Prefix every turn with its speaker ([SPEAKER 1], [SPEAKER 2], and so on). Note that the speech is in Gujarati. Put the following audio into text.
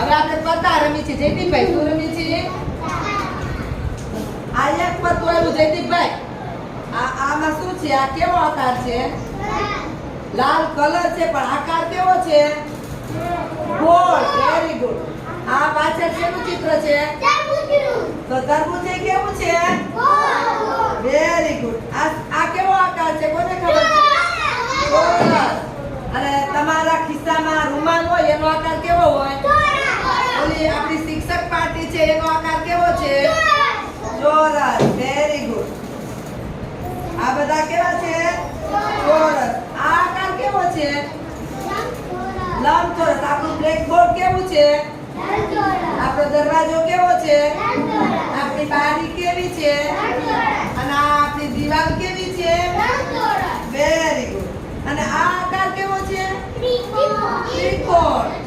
[SPEAKER 1] હવે આપણે પત્તા રમી છે જયદીપભાઈ શું રમી છે આ એક પત્તું આવ્યું જયદીપભાઈ આમાં શું છે આ કેવો આકાર છે લાલ કલર છે પણ આકાર કેવો છે ગોળ વેરી ગુડ આ પાછળ શેનું ચિત્ર છે તો તરબૂચ એ કેવું છે વેરી ગુડ આ કેવો આકાર છે કોને ખબર છે ચોરસ અને તમારા ખિસ્સામાં રૂમાલ હોય એનો આકાર કેવો હોય ઓલી આપણી શિક્ષક પાર્ટી છે એનો આકાર કેવો છે ચોરસ વેરી ગુડ આ બધા કેવા છે ચોરસ આ આકાર કેવો છે લંબચોરસ આપણું બ્લેકબોર્ડ કેવું છે આપણો દરવાજો કેવો છે આપણી બારી કેવી છે અને આ આપણી દીવાલ કેવી છે વેરી ગુડ અને આ આકાર કેવો છે ત્રિકોણ